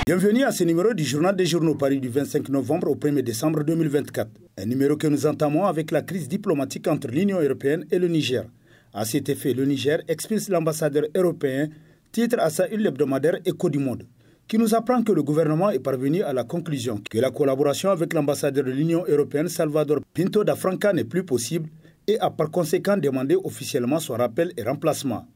Bienvenue à ce numéro du Journal des Journaux paru du 25 novembre au 1er décembre 2024. Un numéro que nous entamons avec la crise diplomatique entre l'Union européenne et le Niger. À cet effet, le Niger expulse l'ambassadeur européen, titre à sa une hebdomadaire Écho du Monde, qui nous apprend que le gouvernement est parvenu à la conclusion que la collaboration avec l'ambassadeur de l'Union européenne, Salvador Pinto da Franca, n'est plus possible et a par conséquent demandé officiellement son rappel et remplacement.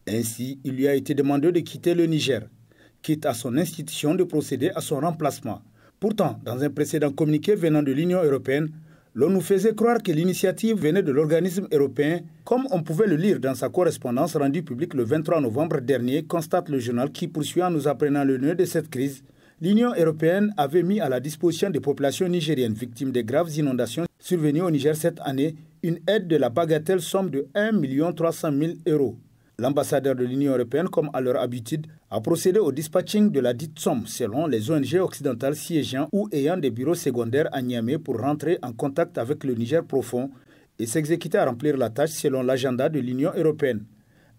Ainsi, il lui a été demandé de quitter le Niger, quitte à son institution de procéder à son remplacement. Pourtant, dans un précédent communiqué venant de l'Union européenne, l'on nous faisait croire que l'initiative venait de l'organisme européen, comme on pouvait le lire dans sa correspondance rendue publique le 23 novembre dernier, constate le journal qui poursuit en nous apprenant le nœud de cette crise. L'Union européenne avait mis à la disposition des populations nigériennes victimes des graves inondations survenues au Niger cette année une aide de la bagatelle somme de 1 300 000 €. L'ambassadeur de l'Union européenne, comme à leur habitude, a procédé au dispatching de la dite somme selon les ONG occidentales siégeant ou ayant des bureaux secondaires à Niamey pour rentrer en contact avec le Niger profond et s'exécuter à remplir la tâche selon l'agenda de l'Union européenne.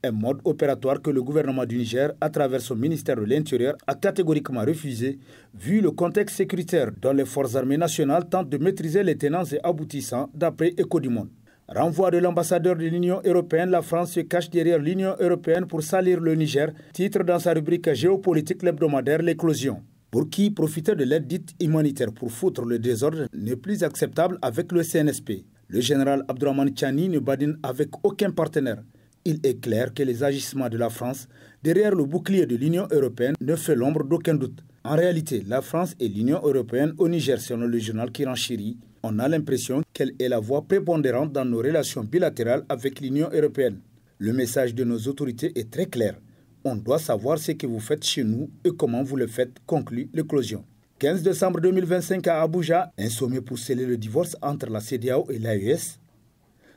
Un mode opératoire que le gouvernement du Niger, à travers son ministère de l'Intérieur, a catégoriquement refusé, vu le contexte sécuritaire dont les forces armées nationales tentent de maîtriser les tenants et aboutissants d'après Écho du Monde. Renvoi de l'ambassadeur de l'Union européenne, la France se cache derrière l'Union européenne pour salir le Niger, titre dans sa rubrique géopolitique l'hebdomadaire L'éclosion. Pour qui profiter de l'aide dite humanitaire pour foutre le désordre n'est plus acceptable avec le CNSP. Le général Abdourahmane Tchani ne badine avec aucun partenaire. Il est clair que les agissements de la France derrière le bouclier de l'Union européenne ne fait l'ombre d'aucun doute. En réalité, la France et l'Union européenne au Niger, selon le journal qui renchérit, on a l'impression qu'elle est la voix prépondérante dans nos relations bilatérales avec l'Union européenne. Le message de nos autorités est très clair. On doit savoir ce que vous faites chez nous et comment vous le faites, conclut l'éclosion. 15 décembre 2025 à Abuja, un sommet pour sceller le divorce entre la CEDEAO et l'AES.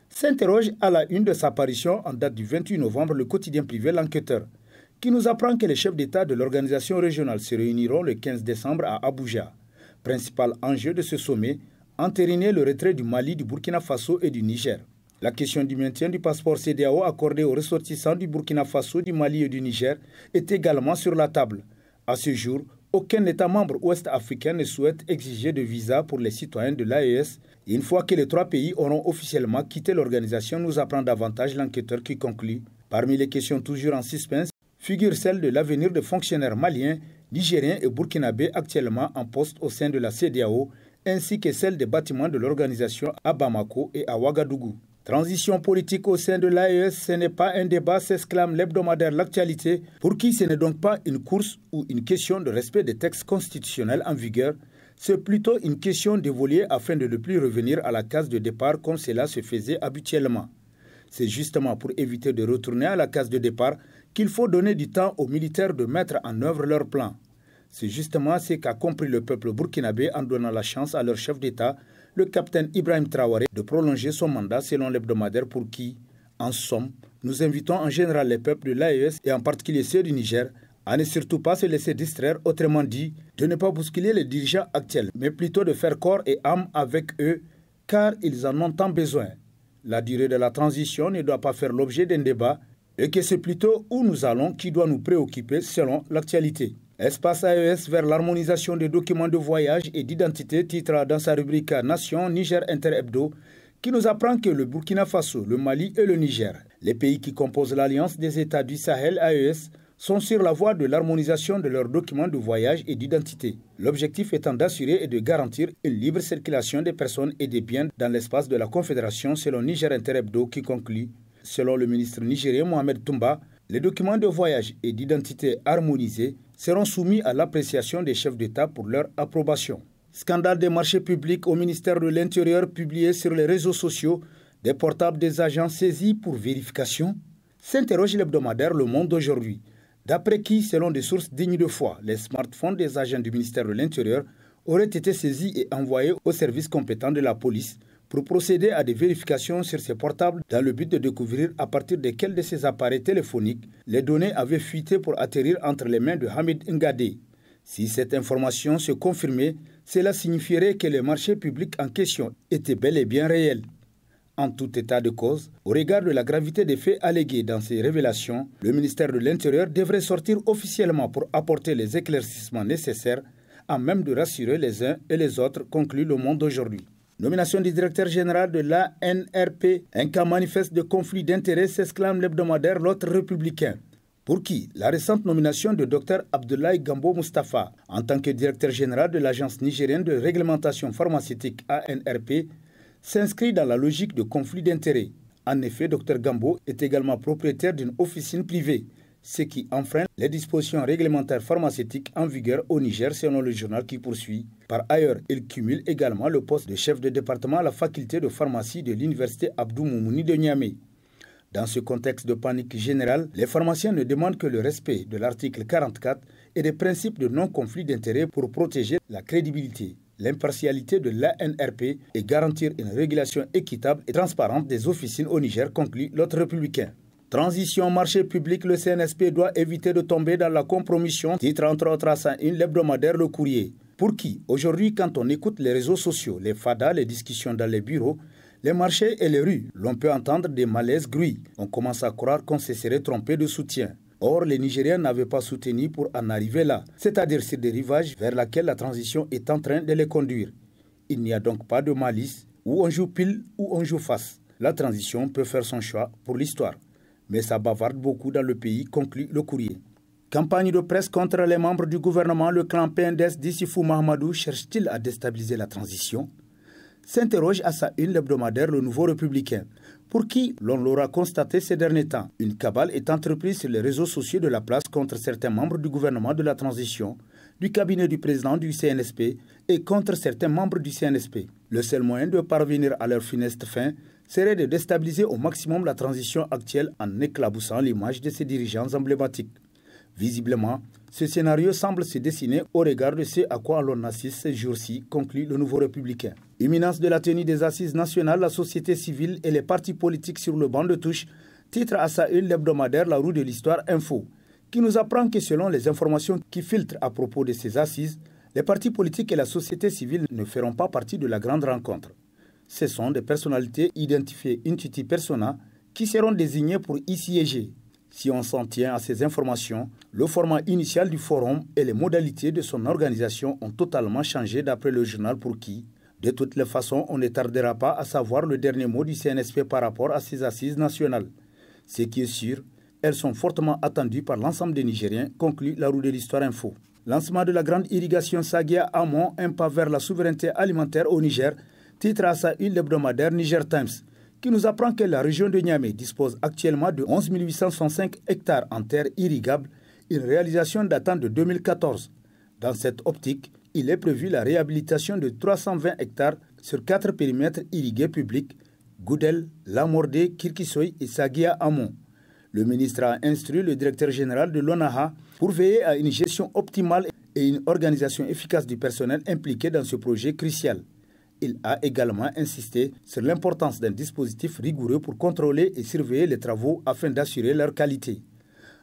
S'interroge à la une de sa parution en date du 28 novembre le quotidien privé L'Enquêteur, qui nous apprend que les chefs d'État de l'organisation régionale se réuniront le 15 décembre à Abuja. Principal enjeu de ce sommet, entériner le retrait du Mali, du Burkina Faso et du Niger. La question du maintien du passeport CEDEAO accordé aux ressortissants du Burkina Faso, du Mali et du Niger est également sur la table. À ce jour, aucun État membre ouest-africain ne souhaite exiger de visa pour les citoyens de l'AES. Et une fois que les trois pays auront officiellement quitté l'organisation, nous apprend davantage l'enquêteur qui conclut. Parmi les questions toujours en suspense, figure celle de l'avenir des fonctionnaires maliens, nigériens et burkinabés actuellement en poste au sein de la CEDEAO, ainsi que celle des bâtiments de l'organisation à Bamako et à Ouagadougou. Transition politique au sein de l'AES, ce n'est pas un débat, s'exclame l'hebdomadaire L'Actualité, pour qui ce n'est donc pas une course ou une question de respect des textes constitutionnels en vigueur, c'est plutôt une question d'évoluer afin de ne plus revenir à la case de départ comme cela se faisait habituellement. C'est justement pour éviter de retourner à la case de départ qu'il faut donner du temps aux militaires de mettre en œuvre leur plan. C'est justement ce qu'a compris le peuple burkinabé en donnant la chance à leur chef d'État, le capitaine Ibrahim Traoré, de prolonger son mandat selon l'hebdomadaire pour qui, en somme, nous invitons en général les peuples de l'AES et en particulier ceux du Niger à ne surtout pas se laisser distraire, autrement dit, de ne pas bousculer les dirigeants actuels, mais plutôt de faire corps et âme avec eux, car ils en ont tant besoin. La durée de la transition ne doit pas faire l'objet d'un débat, et que c'est plutôt où nous allons qui doit nous préoccuper selon l'actualité. Espace AES vers l'harmonisation des documents de voyage et d'identité, titre dans sa rubrique Nation Niger Inter Hebdo, qui nous apprend que le Burkina Faso, le Mali et le Niger, les pays qui composent l'Alliance des États du Sahel AES, sont sur la voie de l'harmonisation de leurs documents de voyage et d'identité. L'objectif étant d'assurer et de garantir une libre circulation des personnes et des biens dans l'espace de la Confédération selon Niger Inter Hebdo qui conclut. Selon le ministre nigérien Mohamed Toumba, les documents de voyage et d'identité harmonisés seront soumis à l'appréciation des chefs d'État pour leur approbation. Scandale des marchés publics au ministère de l'Intérieur publié sur les réseaux sociaux, des portables des agents saisis pour vérification. S'interroge l'hebdomadaire Le Monde d'aujourd'hui. D'après qui, selon des sources dignes de foi, les smartphones des agents du ministère de l'Intérieur auraient été saisis et envoyés aux services compétents de la police pour procéder à des vérifications sur ces portables dans le but de découvrir à partir de quels de ces appareils téléphoniques les données avaient fuité pour atterrir entre les mains de Hamid Ngadé. Si cette information se confirmait, cela signifierait que les marchés publics en question étaient bel et bien réels. En tout état de cause, au regard de la gravité des faits allégués dans ces révélations, le ministère de l'Intérieur devrait sortir officiellement pour apporter les éclaircissements nécessaires à même de rassurer les uns et les autres, conclut Le Monde aujourd'hui. Nomination du directeur général de l'ANRP, un cas manifeste de conflit d'intérêts, s'exclame l'hebdomadaire L'Autre Républicain. Pour qui la récente nomination de Dr Abdoulaye Gambo Mustafa en tant que directeur général de l'Agence nigérienne de réglementation pharmaceutique ANRP s'inscrit dans la logique de conflit d'intérêts. En effet, Dr Gambo est également propriétaire d'une officine privée, ce qui enfreint les dispositions réglementaires pharmaceutiques en vigueur au Niger, selon le journal qui poursuit. Par ailleurs, il cumule également le poste de chef de département à la faculté de pharmacie de l'université Abdou Moumouni de Niamey. Dans ce contexte de panique générale, les pharmaciens ne demandent que le respect de l'article 44 et des principes de non-conflit d'intérêts pour protéger la crédibilité, l'impartialité de l'ANRP et garantir une régulation équitable et transparente des officines au Niger, conclut L'Autre Républicain. Transition marché public, le CNSP doit éviter de tomber dans la compromission, titre entre autres à sa une l'hebdomadaire Le Courrier. Pour qui, aujourd'hui, quand on écoute les réseaux sociaux, les fadas, les discussions dans les bureaux, les marchés et les rues, l'on peut entendre des malaises gruis. On commence à croire qu'on se serait trompé de soutien. Or, les Nigériens n'avaient pas soutenu pour en arriver là, c'est-à-dire sur des rivages vers lesquels la transition est en train de les conduire. Il n'y a donc pas de malice, où on joue pile ou on joue face. La transition peut faire son choix pour l'histoire. Mais ça bavarde beaucoup dans le pays, conclut Le Courrier. Campagne de presse contre les membres du gouvernement, le clan PNDS d'Issifou Mahamadou cherche-t-il à déstabiliser la transition ? S'interroge à sa une l'hebdomadaire Le Nouveau Républicain, pour qui, l'on l'aura constaté ces derniers temps, une cabale est entreprise sur les réseaux sociaux de la place contre certains membres du gouvernement de la transition, du cabinet du président du CNSP et contre certains membres du CNSP. Le seul moyen de parvenir à leur funeste fin serait de déstabiliser au maximum la transition actuelle en éclaboussant l'image de ses dirigeants emblématiques. Visiblement, ce scénario semble se dessiner au regard de ce à quoi l'on assiste ces jours-ci, conclut Le Nouveau Républicain. Imminence de la tenue des assises nationales, la société civile et les partis politiques sur le banc de touche, titre à sa une l'hebdomadaire La Roue de l'Histoire Info, qui nous apprend que selon les informations qui filtrent à propos de ces assises, les partis politiques et la société civile ne feront pas partie de la grande rencontre. Ce sont des personnalités identifiées intiti persona qui seront désignées pour y siéger. Si on s'en tient à ces informations, le format initial du forum et les modalités de son organisation ont totalement changé d'après le journal pour qui, de toutes les façons, on ne tardera pas à savoir le dernier mot du CNSP par rapport à ces assises nationales. Ce qui est sûr, elles sont fortement attendues par l'ensemble des Nigériens, conclut La Roue de l'Histoire Info. Lancement de la grande irrigation Sagia-Amon, un pas vers la souveraineté alimentaire au Niger, titre à sa une l'hebdomadaire Niger Times, qui nous apprend que la région de Niamey dispose actuellement de 11 865 hectares en terres irrigables, une réalisation datant de 2014. Dans cette optique, il est prévu la réhabilitation de 320 hectares sur 4 périmètres irrigués publics, Goudel, Lamordé, Kirkisoy et Sagia-Amon. Le ministre a instruit le directeur général de l'ONAHA pour veiller à une gestion optimale et une organisation efficace du personnel impliqué dans ce projet crucial. Il a également insisté sur l'importance d'un dispositif rigoureux pour contrôler et surveiller les travaux afin d'assurer leur qualité.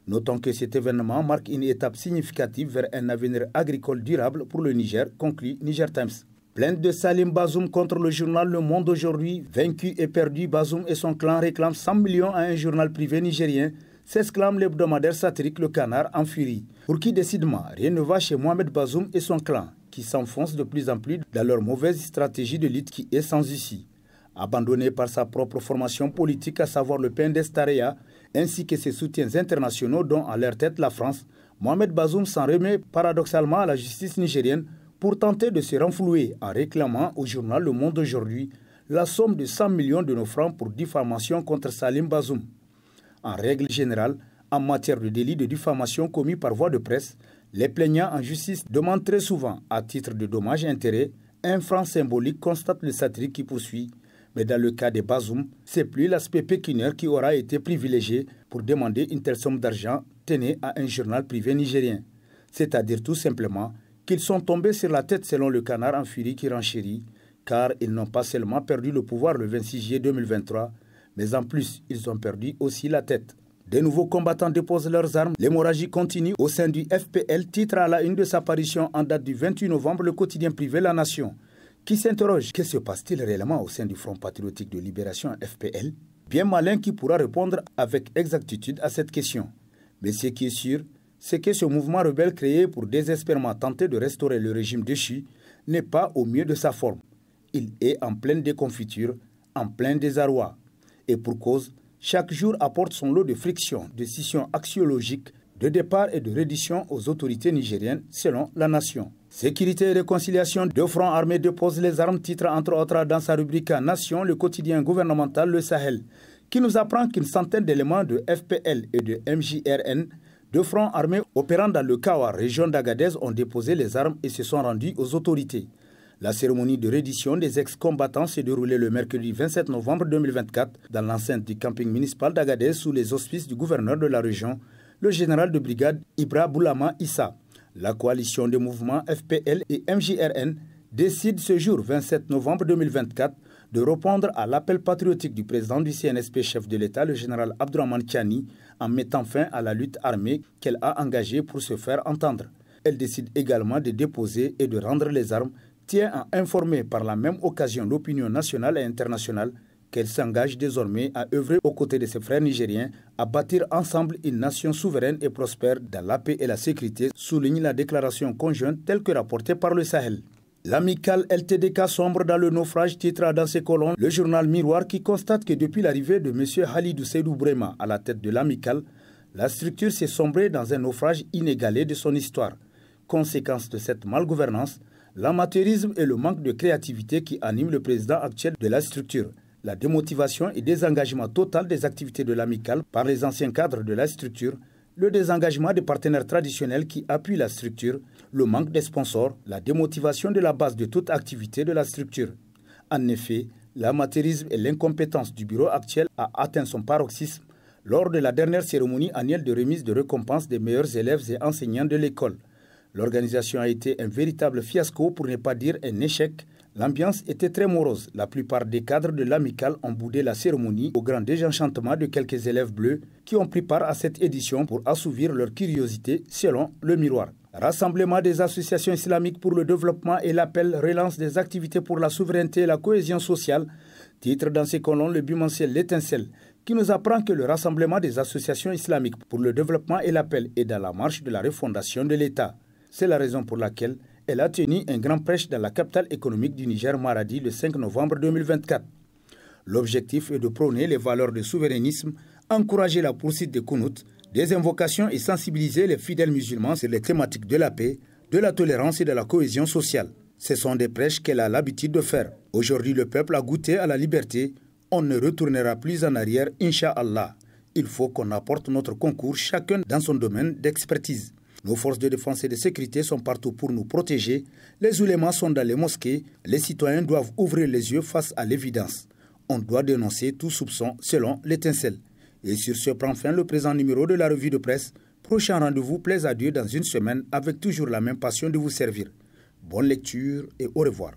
Notons que cet événement marque une étape significative vers un avenir agricole durable pour le Niger, conclut Niger Times. Plainte de Salim Bazoum contre le journal Le Monde aujourd'hui. Vaincu et perdu, Bazoum et son clan réclament 100 millions à un journal privé nigérien, s'exclame l'hebdomadaire satirique Le Canard en furie. Pour qui décidément, rien ne va chez Mohamed Bazoum et son clan, qui s'enfoncent de plus en plus dans leur mauvaise stratégie de lutte qui est sans issue. Abandonné par sa propre formation politique, à savoir le PNDS Tareya, ainsi que ses soutiens internationaux dont à leur tête la France, Mohamed Bazoum s'en remet paradoxalement à la justice nigérienne pour tenter de se renflouer en réclamant au journal Le Monde aujourd'hui la somme de 100 millions de nos francs pour diffamation contre Salim Bazoum. En règle générale, en matière de délit de diffamation commis par voie de presse, les plaignants en justice demandent très souvent, à titre de dommages et intérêts, un franc symbolique, constate le satirique qui poursuit. Mais dans le cas des Bazoum, c'est plus l'aspect pécuniaire qui aura été privilégié pour demander une telle somme d'argent tenue à un journal privé nigérien. C'est-à-dire tout simplement qu'ils sont tombés sur la tête selon le Canard en furie qui renchérit, car ils n'ont pas seulement perdu le pouvoir le 26 juillet 2023, mais en plus, ils ont perdu aussi la tête. Des nouveaux combattants déposent leurs armes. L'hémorragie continue au sein du FPL, titre à la une de sa parution en date du 28 novembre, le quotidien privé La Nation, qui s'interroge, que se passe-t-il réellement au sein du Front Patriotique de Libération FPL? Bien malin qui pourra répondre avec exactitude à cette question. Mais ce qui est sûr, c'est que ce mouvement rebelle créé pour désespérément tenter de restaurer le régime déchu n'est pas au mieux de sa forme. Il est en pleine déconfiture, en plein désarroi. Et pour cause, chaque jour apporte son lot de frictions, de scissions axiologiques, de départ et de reddition aux autorités nigériennes selon la nation. Sécurité et réconciliation, deux fronts armés déposent les armes, titre entre autres dans sa rubrique Nation, le quotidien gouvernemental Le Sahel, qui nous apprend qu'une centaine d'éléments de FPL et de MJRN, deux fronts armés opérant dans le Kawa, région d'Agadez, ont déposé les armes et se sont rendus aux autorités. La cérémonie de reddition des ex-combattants s'est déroulée le mercredi 27 novembre 2024 dans l'enceinte du camping municipal d'Agadez sous les auspices du gouverneur de la région, le général de brigade Ibra Boulama Issa. La coalition des mouvements FPL et MJRN décide ce jour 27 novembre 2024 de répondre à l'appel patriotique du président du CNSP chef de l'État, le général Abdourahmane Tiani, en mettant fin à la lutte armée qu'elle a engagée pour se faire entendre. Elle décide également de déposer et de rendre les armes, tient à informer par la même occasion l'opinion nationale et internationale qu'elle s'engage désormais à œuvrer aux côtés de ses frères nigériens à bâtir ensemble une nation souveraine et prospère dans la paix et la sécurité, souligne la déclaration conjointe telle que rapportée par le Sahel. L'amicale LTDK sombre dans le naufrage, titre dans ses colonnes le journal Miroir qui constate que depuis l'arrivée de M. Halidou Seydou Brema à la tête de l'amicale, la structure s'est sombrée dans un naufrage inégalé de son histoire. Conséquence de cette malgouvernance, l'amateurisme et le manque de créativité qui animent le président actuel de la structure. La démotivation et désengagement total des activités de l'amicale par les anciens cadres de la structure, le désengagement des partenaires traditionnels qui appuient la structure, le manque de sponsors, la démotivation de la base de toute activité de la structure. En effet, l'amateurisme et l'incompétence du bureau actuel a atteint son paroxysme lors de la dernière cérémonie annuelle de remise de récompense des meilleurs élèves et enseignants de l'école. L'organisation a été un véritable fiasco pour ne pas dire un échec. L'ambiance était très morose. La plupart des cadres de l'amicale ont boudé la cérémonie au grand désenchantement de quelques élèves bleus qui ont pris part à cette édition pour assouvir leur curiosité selon le Miroir. Rassemblement des associations islamiques pour le développement et l'appel relance des activités pour la souveraineté et la cohésion sociale, titre dans ses colonnes le bimensuel L'Étincelle, qui nous apprend que le rassemblement des associations islamiques pour le développement et l'appel est dans la marche de la refondation de l'État. C'est la raison pour laquelle elle a tenu un grand prêche dans la capitale économique du Niger, Maradi, le 5 novembre 2024. L'objectif est de prôner les valeurs de souverainisme, encourager la poursuite des Kounout, des invocations et sensibiliser les fidèles musulmans sur les thématiques de la paix, de la tolérance et de la cohésion sociale. Ce sont des prêches qu'elle a l'habitude de faire. Aujourd'hui, le peuple a goûté à la liberté. On ne retournera plus en arrière, Inch'Allah. Il faut qu'on apporte notre concours, chacun dans son domaine d'expertise. Nos forces de défense et de sécurité sont partout pour nous protéger. Les oulémas sont dans les mosquées. Les citoyens doivent ouvrir les yeux face à l'évidence. On doit dénoncer tout soupçon selon l'Étincelle. Et sur ce prend fin le présent numéro de la revue de presse. Prochain rendez-vous, plaise à Dieu, dans une semaine avec toujours la même passion de vous servir. Bonne lecture et au revoir.